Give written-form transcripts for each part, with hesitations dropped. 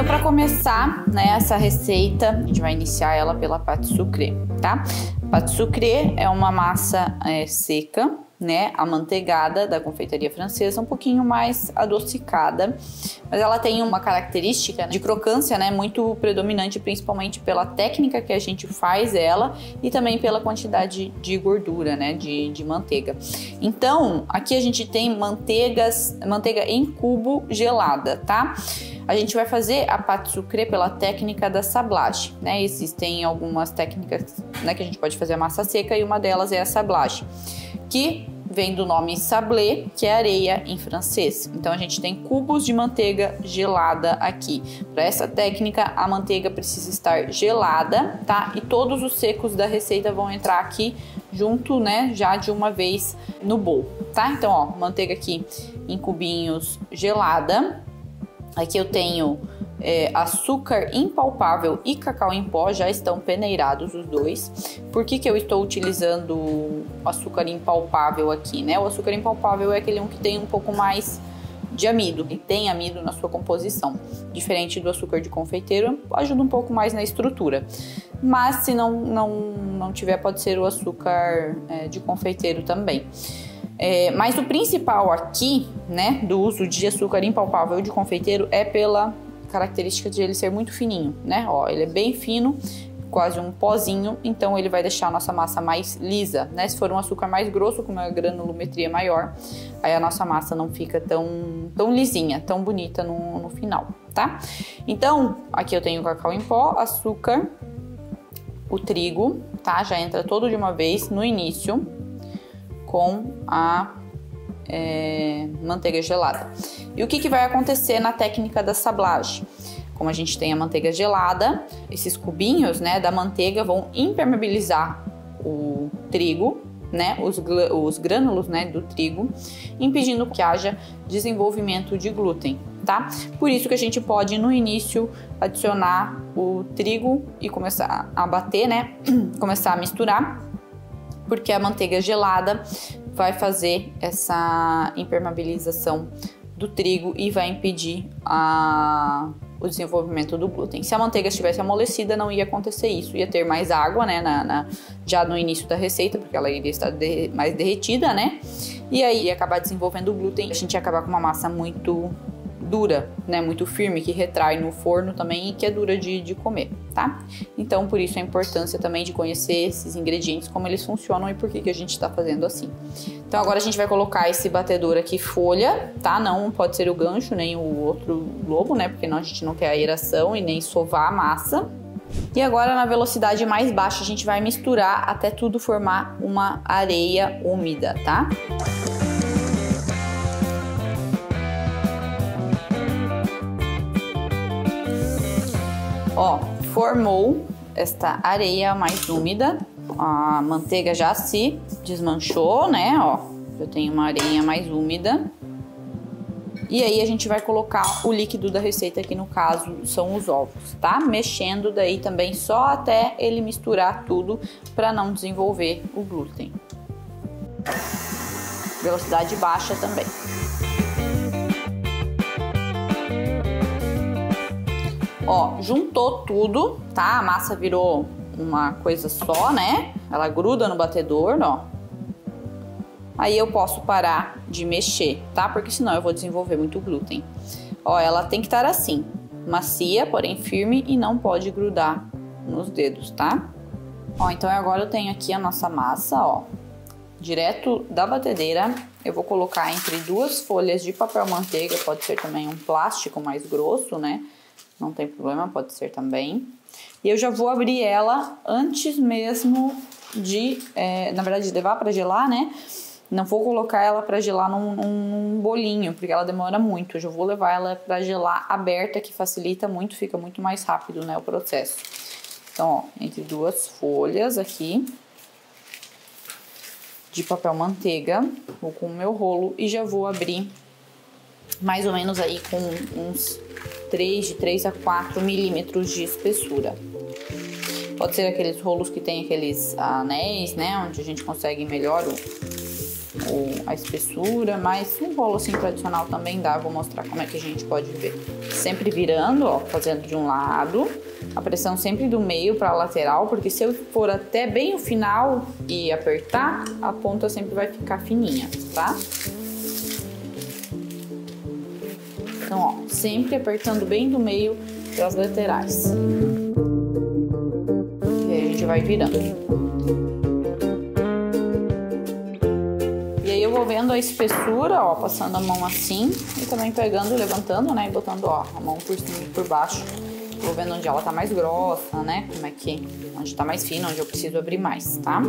Então, para começar, né, essa receita, a gente vai iniciar ela pela pâte sucrée, tá? Pâte sucrée é uma massa seca, né, amanteigada da confeitaria francesa, um pouquinho mais adocicada, mas ela tem uma característica de crocância, né, muito predominante, principalmente pela técnica que a gente faz ela e também pela quantidade de gordura, né, de manteiga. Então, aqui a gente tem manteiga em cubo gelada, tá? A gente vai fazer a pâte sucrée pela técnica da sablage, né? Existem algumas técnicas, né, que a gente pode fazer a massa seca e uma delas é a sablage, que vem do nome sablé, que é areia em francês. Então a gente tem cubos de manteiga gelada aqui. Para essa técnica, a manteiga precisa estar gelada, tá? E todos os secos da receita vão entrar aqui junto, né, já de uma vez no bowl, tá? Então, ó, manteiga aqui em cubinhos gelada. Aqui eu tenho açúcar impalpável e cacau em pó, já estão peneirados os dois. Por que eu estou utilizando açúcar impalpável aqui, né? O açúcar impalpável é aquele que tem um pouco mais de amido, e tem amido na sua composição. Diferente do açúcar de confeiteiro, ajuda um pouco mais na estrutura. Mas se não tiver, pode ser o açúcar de confeiteiro também. Mas o principal aqui, né, do uso de açúcar impalpável de confeiteiro é pela característica de ele ser muito fininho, né? Ó, ele é bem fino, quase um pozinho, então ele vai deixar a nossa massa mais lisa, né? Se for um açúcar mais grosso, com uma granulometria maior, aí a nossa massa não fica tão lisinha, tão bonita no final, tá? Então, aqui eu tenho o cacau em pó, açúcar, o trigo, tá? Já entra todo de uma vez no início com a manteiga gelada. E o que vai acontecer na técnica da sablage? Como a gente tem a manteiga gelada, esses cubinhos, né, da manteiga vão impermeabilizar o trigo, né, os grânulos, né, do trigo, impedindo que haja desenvolvimento de glúten, tá? Por isso que a gente pode no início adicionar o trigo e começar a bater, né, começar a misturar, porque a manteiga gelada vai fazer essa impermeabilização do trigo e vai impedir o desenvolvimento do glúten. Se a manteiga estivesse amolecida, não ia acontecer isso, ia ter mais água, né, já no início da receita, porque ela iria estar mais derretida, né, e aí ia acabar desenvolvendo o glúten, a gente ia acabar com uma massa muito dura, né, muito firme, que retrai no forno também e que é dura de comer, tá? Então, por isso a importância também de conhecer esses ingredientes, como eles funcionam e por que a gente está fazendo assim. Então, agora a gente vai colocar esse batedor aqui folha, tá? Não pode ser o gancho, nem o outro globo, né? Porque a gente não quer aeração e nem sovar a massa. E agora, na velocidade mais baixa, a gente vai misturar até tudo formar uma areia úmida, tá? Ó, formou esta areia mais úmida, a manteiga já se desmanchou, né? Ó, eu tenho uma areinha mais úmida. E aí a gente vai colocar o líquido da receita, que no caso são os ovos, tá? Mexendo daí também só até ele misturar tudo para não desenvolver o glúten. Velocidade baixa também. Ó, juntou tudo, tá? A massa virou uma coisa só, né? Ela gruda no batedor, ó. Aí eu posso parar de mexer, tá? Porque senão eu vou desenvolver muito glúten. Ó, ela tem que estar assim, macia, porém firme e não pode grudar nos dedos, tá? Ó, então agora eu tenho aqui a nossa massa, ó. Direto da batedeira, eu vou colocar entre duas folhas de papel manteiga, pode ser também um plástico mais grosso, né? Não tem problema, pode ser também. E eu já vou abrir ela antes mesmo de, na verdade, levar para gelar, né? Não vou colocar ela para gelar num bolinho, porque ela demora muito. Eu já vou levar ela para gelar aberta, que facilita muito, fica muito mais rápido, né, o processo. Então, ó, entre duas folhas aqui de papel manteiga, vou com o meu rolo e já vou abrir mais ou menos aí com uns 3 a 4 milímetros de espessura. Pode ser aqueles rolos que tem aqueles anéis, né, onde a gente consegue melhor a espessura, mas um bolo assim tradicional também dá. Vou mostrar como é que a gente pode ver. Sempre virando, ó, fazendo de um lado, a pressão sempre do meio para a lateral, porque se eu for até bem o final e apertar, a ponta sempre vai ficar fininha, tá? Então, ó, sempre apertando bem do meio para as laterais. E aí a gente vai virando. E aí eu vou vendo a espessura, ó, passando a mão assim e também pegando, levantando, né, e botando, ó, a mão por cima e por baixo. Vou vendo onde ela tá mais grossa, né, como é que, onde tá mais fina, onde eu preciso abrir mais, tá?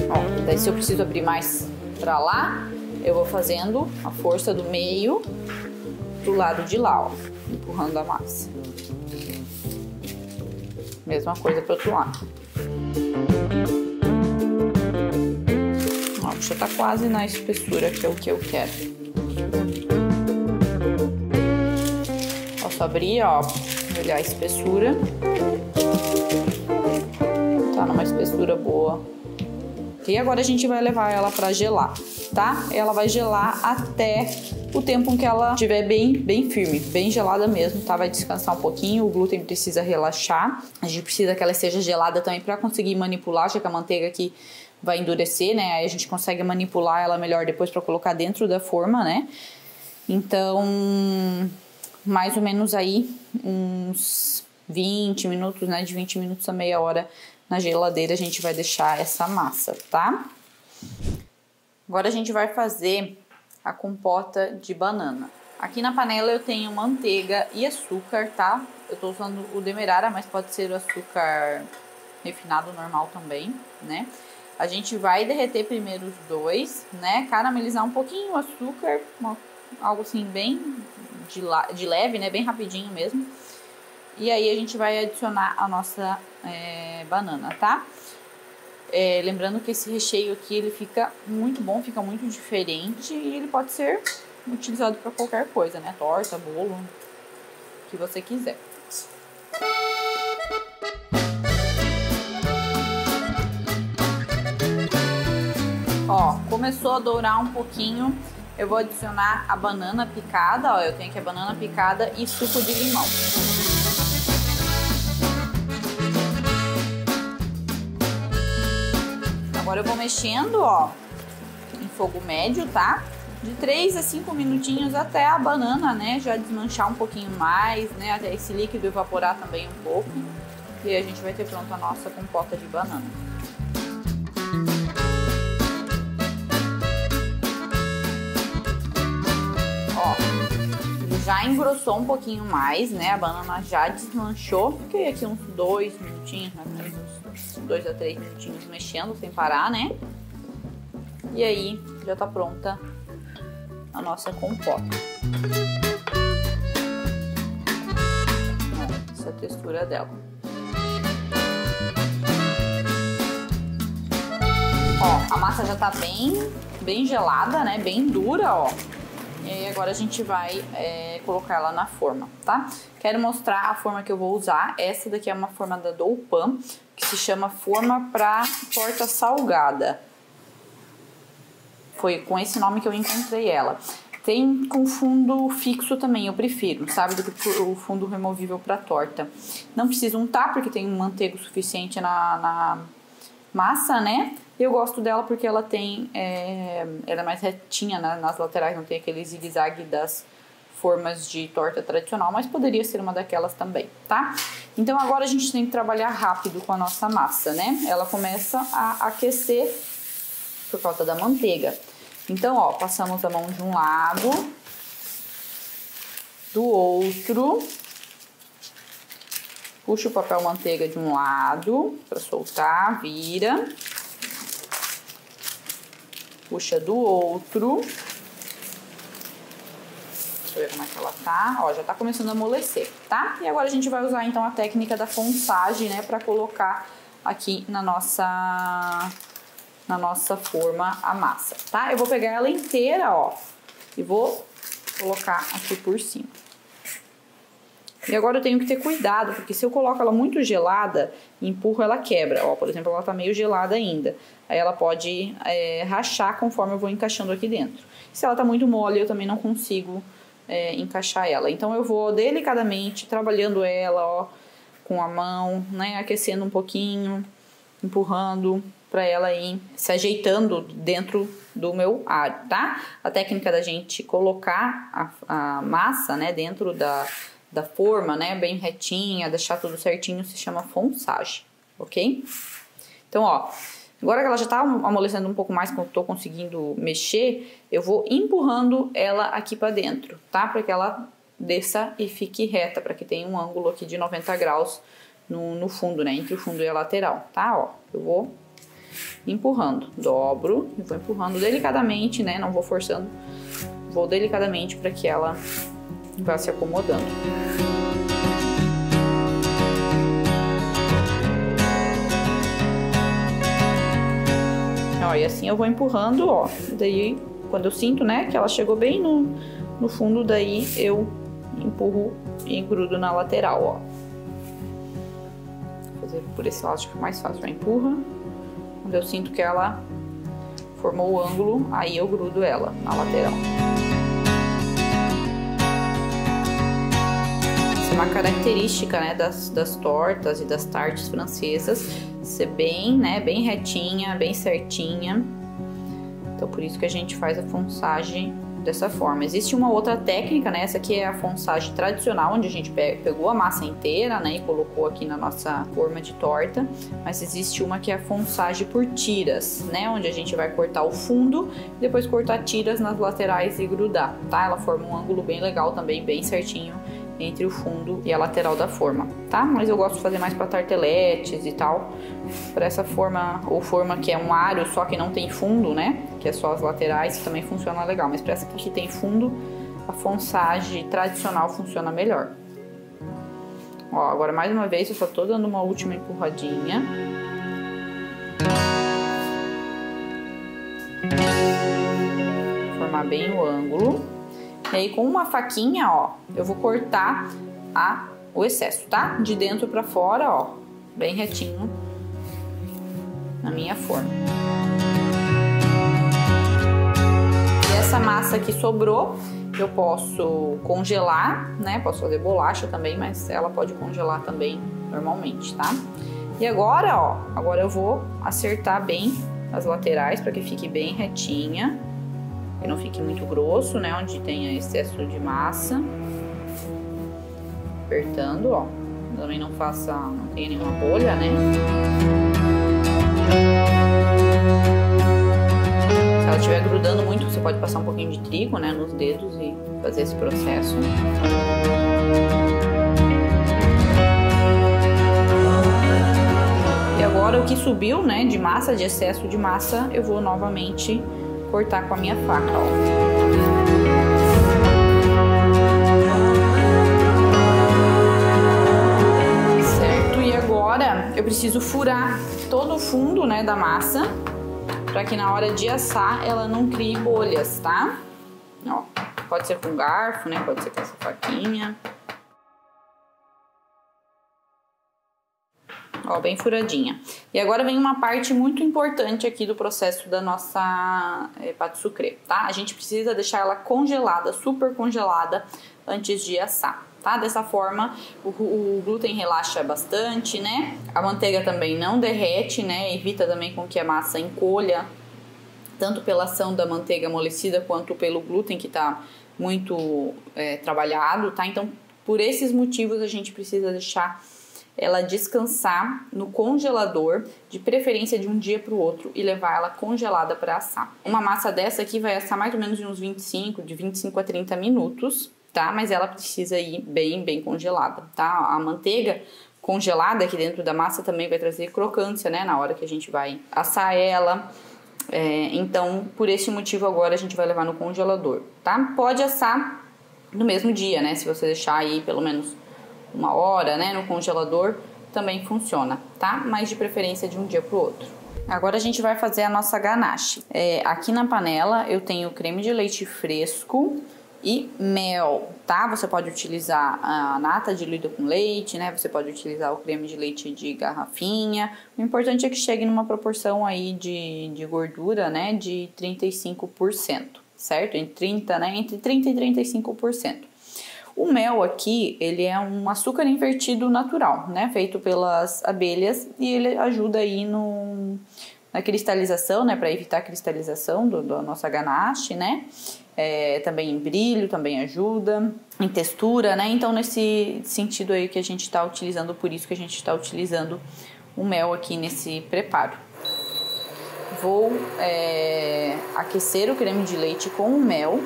Ó, daí se eu preciso abrir mais pra lá, eu vou fazendo a força do meio pro lado de lá, ó, empurrando a massa. Mesma coisa pro outro lado. Ó, já tá quase na espessura que é o que eu quero. Posso abrir, ó, olhar a espessura. Tá numa espessura boa. E agora a gente vai levar ela pra gelar, tá? Ela vai gelar até o tempo em que ela estiver bem firme, bem gelada mesmo, tá? Vai descansar um pouquinho, o glúten precisa relaxar. A gente precisa que ela esteja gelada também para conseguir manipular, já que a manteiga aqui vai endurecer, né? Aí a gente consegue manipular ela melhor depois para colocar dentro da forma, né? Então, mais ou menos aí uns 20 minutos, né? De 20 minutos a meia hora na geladeira a gente vai deixar essa massa, tá? Agora a gente vai fazer a compota de banana. Aqui na panela eu tenho manteiga e açúcar, tá? Eu tô usando o demerara, mas pode ser o açúcar refinado normal também, né? A gente vai derreter primeiro os dois, né? Caramelizar um pouquinho o açúcar, algo assim bem de leve, né? Bem rapidinho mesmo. E aí a gente vai adicionar a nossa banana, tá? Lembrando que esse recheio aqui ele fica muito bom, fica muito diferente e ele pode ser utilizado para qualquer coisa, né? Torta, bolo, o que você quiser. Ó, começou a dourar um pouquinho, eu vou adicionar a banana picada, ó, eu tenho aqui a banana picada e suco de limão. Agora eu vou mexendo, ó, em fogo médio, tá? De 3 a 5 minutinhos até a banana, né, já desmanchar um pouquinho mais, né, até esse líquido evaporar também um pouco. E aí a gente vai ter pronto a nossa compota de banana. Ó, já engrossou um pouquinho mais, né, a banana já desmanchou. Fiquei aqui uns 2 minutinhos, né, uns 2 a 3 minutinhos mexendo sem parar, né? E aí já tá pronta a nossa compota. Essa é a textura dela. Ó, a massa já tá bem gelada, né? Bem dura, ó. E aí agora a gente vai colocar ela na forma, tá? Quero mostrar a forma que eu vou usar. Essa daqui é uma forma da Doupan, que se chama forma para torta salgada. Foi com esse nome que eu encontrei ela. Tem com fundo fixo também, eu prefiro, sabe? Do que o fundo removível para torta. Não precisa untar, porque tem manteiga suficiente na massa, né? Eu gosto dela porque ela tem... ela é mais retinha nas laterais, não tem aquele zigue-zague das formas de torta tradicional, mas poderia ser uma daquelas também, tá? Então agora a gente tem que trabalhar rápido com a nossa massa, né? Ela começa a aquecer por causa da manteiga. Então, ó, passamos a mão de um lado, do outro, puxa o papel manteiga de um lado para soltar, vira, puxa do outro. Deixa eu ver como é que ela tá. Ó, já tá começando a amolecer, tá? E agora a gente vai usar então a técnica da ponçagem, né, para colocar aqui na nossa forma a massa, tá? Eu vou pegar ela inteira, ó, e vou colocar aqui por cima. E agora eu tenho que ter cuidado, porque se eu coloco ela muito gelada e empurro, ela quebra. Ó, por exemplo, ela tá meio gelada ainda. Aí ela pode rachar conforme eu vou encaixando aqui dentro. Se ela tá muito mole, eu também não consigo encaixar ela. Então eu vou delicadamente trabalhando ela, ó, com a mão, né, aquecendo um pouquinho, empurrando para ela ir se ajeitando dentro do meu alho, tá? A técnica da gente colocar a massa, né, dentro da forma, né, bem retinha, deixar tudo certinho, se chama fonsagem, ok? Então, ó, agora que ela já tá amolecendo um pouco mais, que eu tô conseguindo mexer, eu vou empurrando ela aqui para dentro, tá? Para que ela desça e fique reta, para que tenha um ângulo aqui de 90 graus no fundo, né, entre o fundo e a lateral, tá? Ó, eu vou empurrando, dobro e vou empurrando delicadamente, né? Não vou forçando, vou delicadamente para que ela vá se acomodando. Ó, e assim eu vou empurrando, ó. Daí, quando eu sinto, né, que ela chegou bem no fundo, daí eu empurro e grudo na lateral, ó. Vou fazer por esse lado, acho que é mais fácil. Vai, empurra. Quando eu sinto que ela formou o ângulo, aí eu grudo ela na lateral. Essa é uma característica, né, das tortas e das tartes francesas, ser bem, né, bem retinha, bem certinha. Então por isso que a gente faz a fonsagem dessa forma. Existe uma outra técnica, né? Essa aqui é a fonsagem tradicional, onde a gente pegou a massa inteira, né, e colocou aqui na nossa forma de torta. Mas existe uma que é a fonsagem por tiras, né, onde a gente vai cortar o fundo e depois cortar tiras nas laterais e grudar, tá? Ela forma um ângulo bem legal também, bem certinho entre o fundo e a lateral da forma, tá? Mas eu gosto de fazer mais para tarteletes e tal, para essa forma, ou forma que é um aro só que não tem fundo, né? Que é só as laterais, também funciona legal, mas para essa aqui que tem fundo, a fonsagem tradicional funciona melhor. Ó, agora mais uma vez eu só tô dando uma última empurradinha. Formar bem o ângulo. E aí com uma faquinha, ó, eu vou cortar o excesso, tá? De dentro pra fora, ó, bem retinho na minha forma. E essa massa que sobrou, eu posso congelar, né? Posso fazer bolacha também, mas ela pode congelar também normalmente, tá? E agora, ó, agora eu vou acertar bem as laterais para que fique bem retinha. Que não fique muito grosso, né? Onde tenha excesso de massa. Apertando, ó. Também não tenha nenhuma bolha, né? Se ela estiver grudando muito, você pode passar um pouquinho de trigo, né? Nos dedos e fazer esse processo. E agora o que subiu, né? De massa, de excesso de massa, eu vou novamente cortar com a minha faca, ó. Certo? E agora eu preciso furar todo o fundo, né, da massa, para que na hora de assar ela não crie bolhas, tá? Ó, pode ser com garfo, né? Pode ser com essa faquinha. Ó, bem furadinha. E agora vem uma parte muito importante aqui do processo da nossa pâte sucré, tá? A gente precisa deixar ela congelada, super congelada, antes de assar, tá? Dessa forma, o glúten relaxa bastante, né? A manteiga também não derrete, né? Evita também com que a massa encolha, tanto pela ação da manteiga amolecida, quanto pelo glúten que tá muito trabalhado, tá? Então, por esses motivos, a gente precisa deixar ela descansar no congelador, de preferência de um dia para o outro, e levar ela congelada para assar. Uma massa dessa aqui vai assar mais ou menos de uns 25 a 30 minutos, tá? Mas ela precisa ir bem congelada, tá? A manteiga congelada aqui dentro da massa também vai trazer crocância, né? Na hora que a gente vai assar ela. Então, por esse motivo agora a gente vai levar no congelador, tá? Pode assar no mesmo dia, né? Se você deixar aí pelo menos 1 hora, né, no congelador, também funciona, tá? Mas de preferência de um dia pro outro. Agora a gente vai fazer a nossa ganache. Aqui na panela eu tenho creme de leite fresco, e mel, tá? Você pode utilizar a nata diluída com leite, né? Você pode utilizar o creme de leite de garrafinha. O importante é que chegue numa proporção aí de gordura, né? De 35%, certo? Entre 30, né? Entre 30 e 35%. O mel aqui, ele é um açúcar invertido natural, né? Feito pelas abelhas e ele ajuda aí na cristalização, né? Para evitar a cristalização da nossa ganache, né? Também em brilho, também ajuda, em textura, né? Então, nesse sentido aí que a gente está utilizando, por isso que a gente está utilizando o mel aqui nesse preparo. Vou aquecer o creme de leite com o mel.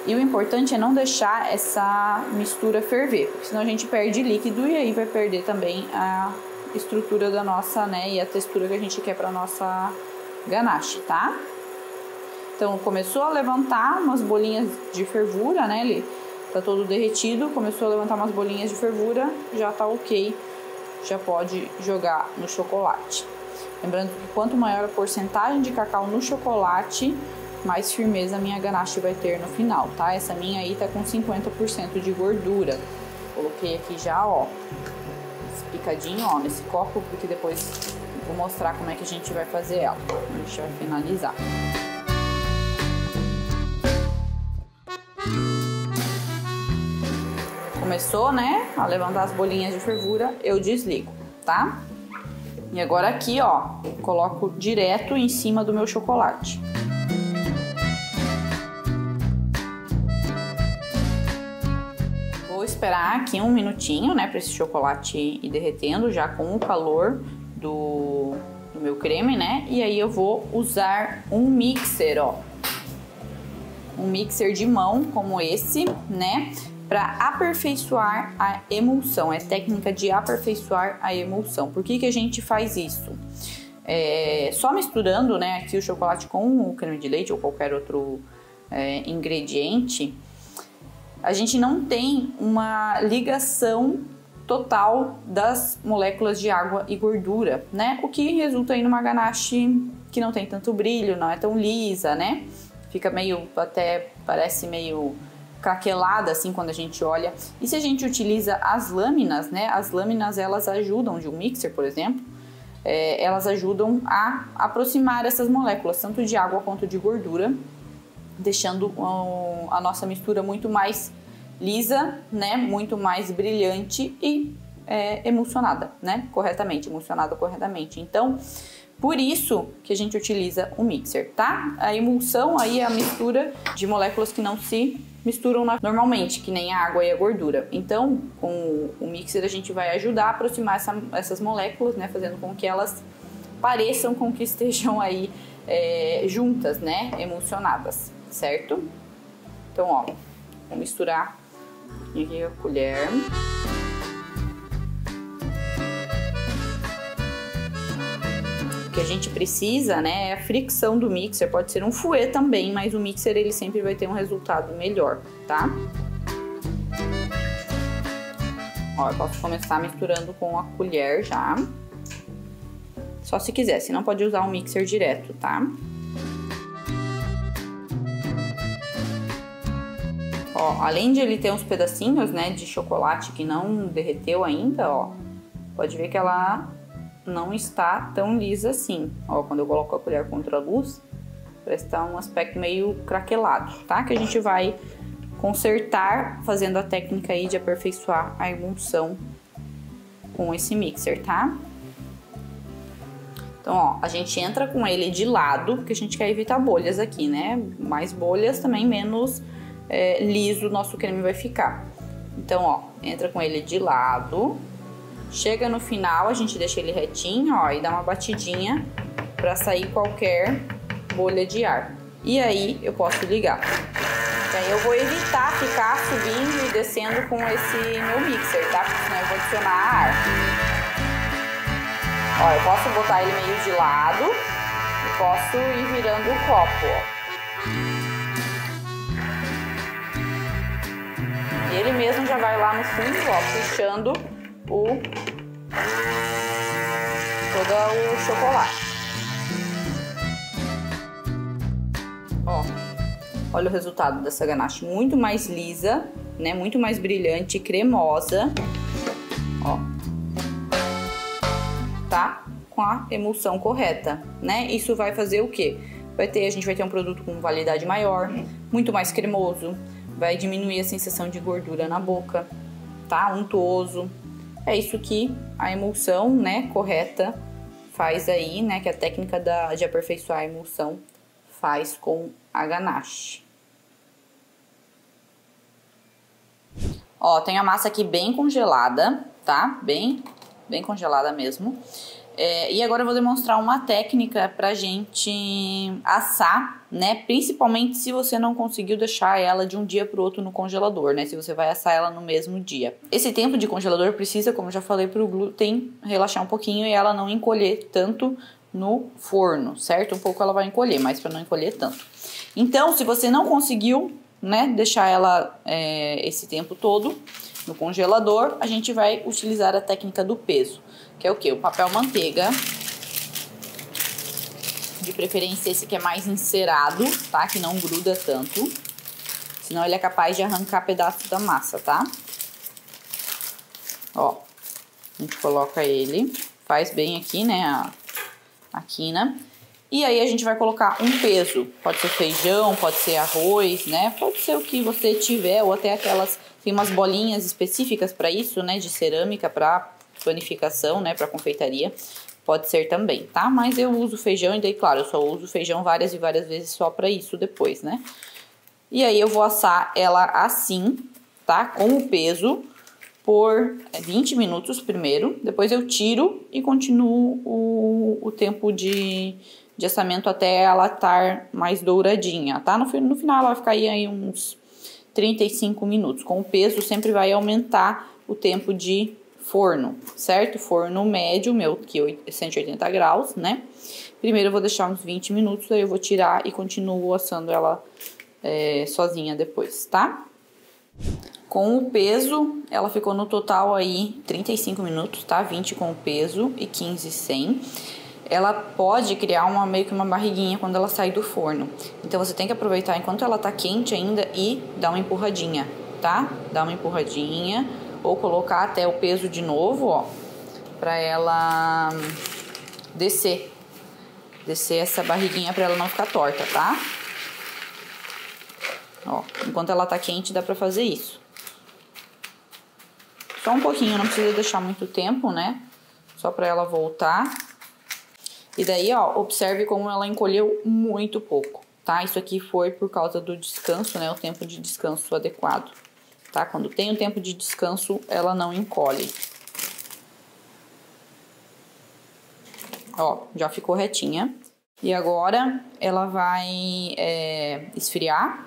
E o importante é não deixar essa mistura ferver, porque senão a gente perde líquido e aí vai perder também a estrutura da nossa, né? E a textura que a gente quer para nossa ganache, tá? Então, começou a levantar umas bolinhas de fervura, né? Ele tá todo derretido, começou a levantar umas bolinhas de fervura, já tá ok, já pode jogar no chocolate. Lembrando que quanto maior a porcentagem de cacau no chocolate, mais firmeza a minha ganache vai ter no final, tá? Essa minha aí tá com 50% de gordura. Coloquei aqui já, ó, picadinho, ó, nesse copo, porque depois vou mostrar como é que a gente vai fazer ela. A gente vai finalizar. Começou, né, a levantar as bolinhas de fervura, eu desligo, tá? E agora aqui, ó, coloco direto em cima do meu chocolate. Vou esperar aqui um minutinho, né, para esse chocolate ir derretendo já com o calor do meu creme, né? E aí eu vou usar um mixer, ó. Um mixer de mão como esse, né? Para aperfeiçoar a emulsão, é técnica de aperfeiçoar a emulsão. Por que que a gente faz isso? Só misturando, né, aqui o chocolate com o creme de leite ou qualquer outro ingrediente, a gente não tem uma ligação total das moléculas de água e gordura, né? O que resulta aí numa ganache que não tem tanto brilho, não é tão lisa, né? Fica meio, até parece meio craquelada assim quando a gente olha. E se a gente utiliza as lâminas, né? As lâminas, elas ajudam, de um mixer, por exemplo, elas ajudam a aproximar essas moléculas, tanto de água quanto de gordura, deixando a nossa mistura muito mais lisa, né? Muito mais brilhante e emulsionada, né? Emulsionada corretamente. Então, por isso que a gente utiliza o mixer, tá? A emulsão aí é a mistura de moléculas que não se misturam normalmente, que nem a água e a gordura. Então, com o mixer a gente vai ajudar a aproximar essas moléculas, né? Fazendo com que elas pareçam com que estejam aí juntas, né? Emulsionadas, certo? Então, ó, vou misturar aqui a colher. O que a gente precisa, né, é a fricção do mixer. Pode ser um fouet também, mas o mixer ele sempre vai ter um resultado melhor, tá? Ó, eu posso começar misturando com a colher já. Só se quiser, senão pode usar o mixer direto, tá? Ó, além de ele ter uns pedacinhos, né, de chocolate que não derreteu ainda, ó, pode ver que ela não está tão lisa assim. Ó, quando eu coloco a colher contra a luz, parece que tá um aspecto meio craquelado, tá? Que a gente vai consertar fazendo a técnica aí de aperfeiçoar a emulsão com esse mixer, tá? Então, ó, a gente entra com ele de lado, porque a gente quer evitar bolhas aqui, né? Mais bolhas também, menos liso o nosso creme vai ficar. Então, ó, entra com ele de lado. Chega no final, a gente deixa ele retinho, ó, e dá uma batidinha para sair qualquer bolha de ar. E aí eu posso ligar. Então, eu vou evitar ficar subindo e descendo com esse meu mixer, tá? Porque senão eu vou adicionar ar. Ó, eu posso botar ele meio de lado e posso ir virando o copo, ó. E ele mesmo já vai lá no fundo, ó, puxando todo o chocolate. Ó, Olha o resultado dessa ganache, muito mais lisa, né? Muito mais brilhante, cremosa. Ó. Tá? Com a emulsão correta, né? Isso vai fazer o quê? A gente vai ter um produto com validade maior, muito mais cremoso, vai diminuir a sensação de gordura na boca, tá? Untuoso. É isso que a emulsão, né, correta faz aí, né? Que a técnica de aperfeiçoar a emulsão faz com a ganache. Ó, tem a massa aqui bem congelada, tá? Bem congelada mesmo. E agora eu vou demonstrar uma técnica pra gente assar, né? Principalmente se você não conseguiu deixar ela de um dia pro outro no congelador, né? Se você vai assar ela no mesmo dia. Esse tempo de congelador precisa, como eu já falei, pro glúten relaxar um pouquinho e ela não encolher tanto no forno, certo? Um pouco ela vai encolher, mas pra não encolher tanto. Então, se você não conseguiu, né, deixar ela esse tempo todo no congelador, a gente vai utilizar a técnica do peso. Que é o que? O papel manteiga, de preferência esse que é mais encerado, tá? Que não gruda tanto, senão ele é capaz de arrancar pedaços da massa, tá? Ó, a gente coloca ele, faz bem aqui, né, a quina. E aí a gente vai colocar um peso, pode ser feijão, pode ser arroz, né? Pode ser o que você tiver, ou até aquelas, tem umas bolinhas específicas para isso, né, de cerâmica, para panificação, né, para confeitaria, pode ser também, tá? Mas eu uso feijão e daí, claro, eu só uso feijão várias e várias vezes só para isso depois, né? E aí eu vou assar ela assim, tá? Com o peso por 20 minutos primeiro, depois eu tiro e continuo o tempo de assamento até ela estar mais douradinha, tá? No final ela vai ficar aí uns 35 minutos. Com o peso sempre vai aumentar o tempo de forno, certo? Forno médio, meu, que é 180 graus, né? Primeiro eu vou deixar uns 20 minutos, aí eu vou tirar e continuo assando ela sozinha depois, tá? Com o peso, ela ficou no total aí 35 minutos, tá? 20 com o peso e 15 sem. Ela pode criar meio que uma barriguinha quando ela sai do forno. Então, você tem que aproveitar enquanto ela tá quente ainda e dar uma empurradinha, tá? Dá uma empurradinha ou colocar até o peso de novo, ó, pra ela descer essa barriguinha pra ela não ficar torta, tá? Ó, enquanto ela tá quente dá pra fazer isso. Só um pouquinho, não precisa deixar muito tempo, né? Só pra ela voltar. E daí, ó, observe como ela encolheu muito pouco, tá? Isso aqui foi por causa do descanso, né? O tempo de descanso adequado, tá? Quando tem um tempo de descanso, ela não encolhe. Ó, já ficou retinha. E agora, ela vai esfriar,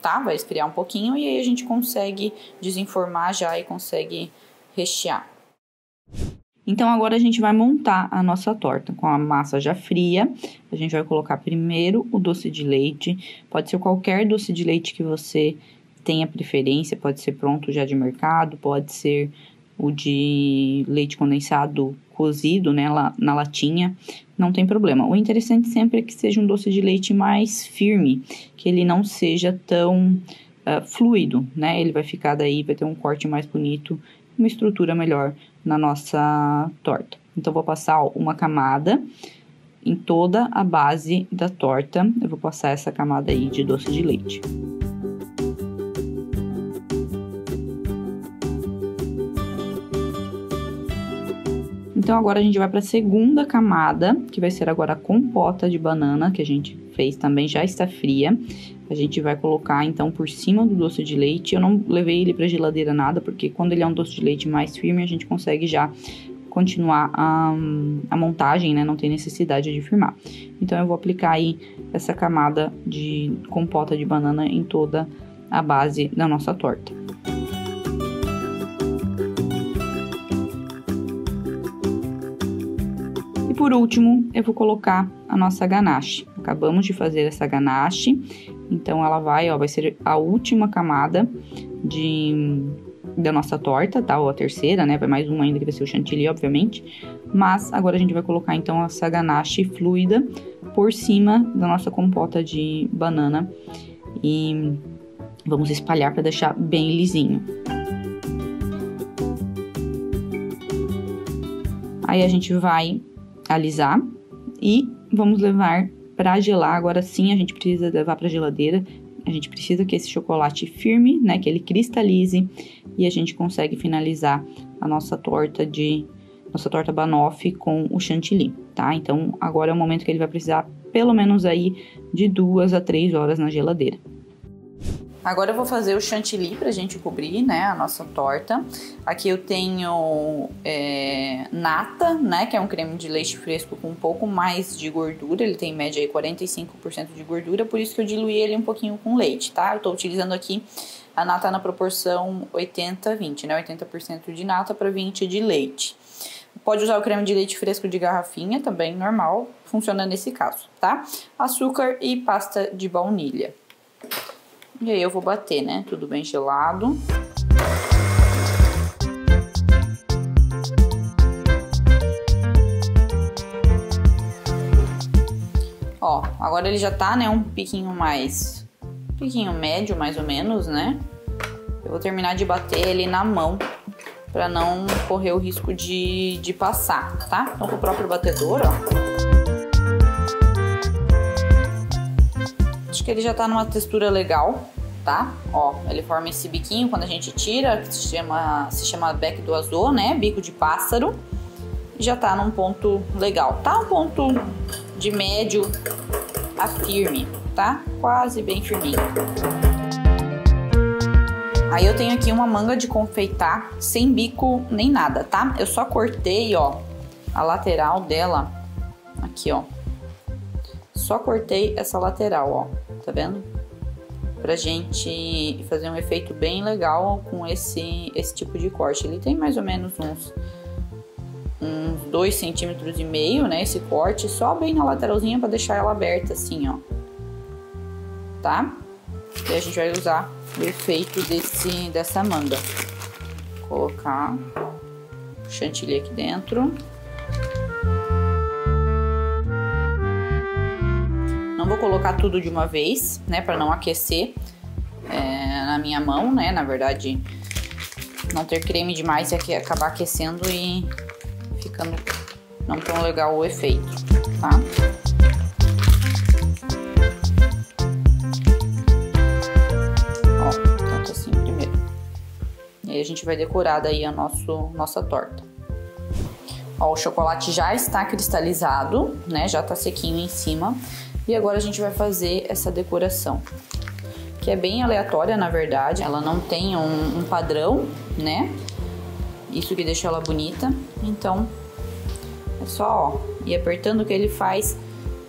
tá? Vai esfriar um pouquinho e aí a gente consegue desenformar já e consegue rechear. Então, agora a gente vai montar a nossa torta com a massa já fria. A gente vai colocar primeiro o doce de leite. Pode ser qualquer doce de leite que você tenha preferência. Pode ser pronto já de mercado, pode ser o de leite condensado cozido, né, lá na latinha. Não tem problema. O interessante sempre é que seja um doce de leite mais firme, que ele não seja tão fluido, né? Ele vai ficar daí, vai ter um corte mais bonito, uma estrutura melhor na nossa torta. Então, vou passar uma camada em toda a base da torta. Eu vou passar essa camada aí de doce de leite. Então, agora a gente vai para a segunda camada, que vai ser agora a compota de banana, que a gente fez também, já está fria. A gente vai colocar, então, por cima do doce de leite. Eu não levei ele para geladeira nada, porque quando ele é um doce de leite mais firme, a gente consegue já continuar a montagem, né? Não tem necessidade de firmar. Então, eu vou aplicar aí essa camada de compota de banana em toda a base da nossa torta. E por último, eu vou colocar a nossa ganache. Acabamos de fazer essa ganache, então ela vai ser a última camada da nossa torta, tá? Ou a terceira, né? Vai mais uma ainda que vai ser o chantilly, obviamente. Mas agora a gente vai colocar então essa ganache fluida por cima da nossa compota de banana. e vamos espalhar para deixar bem lisinho. Aí a gente vai alisar e vamos levar para gelar. Agora sim a gente precisa levar para geladeira. A gente precisa que esse chocolate firme, né, que ele cristalize, e a gente consegue finalizar a nossa torta banoffee com o chantilly, tá? Então agora é o momento que ele vai precisar pelo menos aí de 2 a 3 horas na geladeira. Agora eu vou fazer o chantilly pra gente cobrir, né, a nossa torta. Aqui eu tenho nata, né, que é um creme de leite fresco com um pouco mais de gordura. Ele tem em média aí 45% de gordura, por isso que eu diluí ele um pouquinho com leite, tá? Eu tô utilizando aqui a nata na proporção 80-20, né, 80% de nata para 20% de leite. Pode usar o creme de leite fresco de garrafinha, também normal, funciona nesse caso, tá? Açúcar e pasta de baunilha. E aí eu vou bater, né? Tudo bem gelado. Ó, agora ele já tá, né? Um piquinho médio, mais ou menos, né? Eu vou terminar de bater ele na mão, pra não correr o risco de passar, tá? Então com o próprio batedor, ó. Acho que ele já tá numa textura legal, tá? Ó, ele forma esse biquinho quando a gente tira, que se chama bec do azul, né? Bico de pássaro. E já tá num ponto legal, tá? Um ponto de médio a firme, tá? Quase bem firminho. Aí eu tenho aqui uma manga de confeitar sem bico nem nada, tá? Eu só cortei, ó, a lateral dela, aqui, ó. Só cortei essa lateral, ó, tá vendo? Pra gente fazer um efeito bem legal com esse tipo de corte. Ele tem mais ou menos uns 2,5 centímetros, né, esse corte, só bem na lateralzinha pra deixar ela aberta assim, ó. Tá? E a gente vai usar o efeito dessa manga. Vou colocar o chantilly aqui dentro. Não vou colocar tudo de uma vez, né, para não aquecer na minha mão, né, na verdade, não ter creme demais e acabar aquecendo e ficando não tão legal o efeito, tá? Ó, tanto assim primeiro. E aí a gente vai decorar daí a nossa torta. Ó, o chocolate já está cristalizado, né, já tá sequinho em cima. E agora a gente vai fazer essa decoração, que é bem aleatória, na verdade. Ela não tem um padrão, né? Isso que deixa ela bonita. Então, é só, ó, ir apertando que ele faz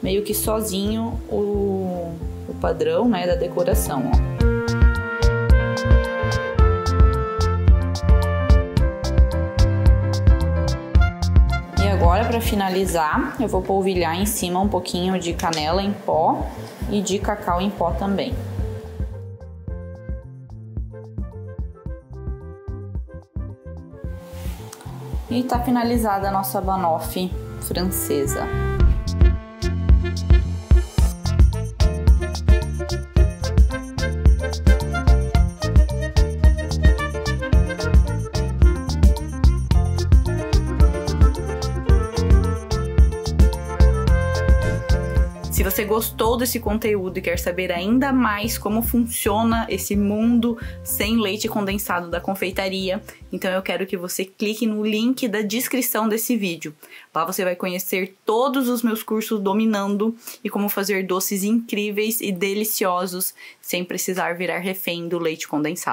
meio que sozinho o padrão, né, da decoração, ó. Agora, para finalizar, eu vou polvilhar em cima um pouquinho de canela em pó e de cacau em pó também. E tá finalizada a nossa banoffee francesa. Se você gostou desse conteúdo e quer saber ainda mais como funciona esse mundo sem leite condensado da confeitaria, então eu quero que você clique no link da descrição desse vídeo. Lá você vai conhecer todos os meus cursos dominando e como fazer doces incríveis e deliciosos sem precisar virar refém do leite condensado.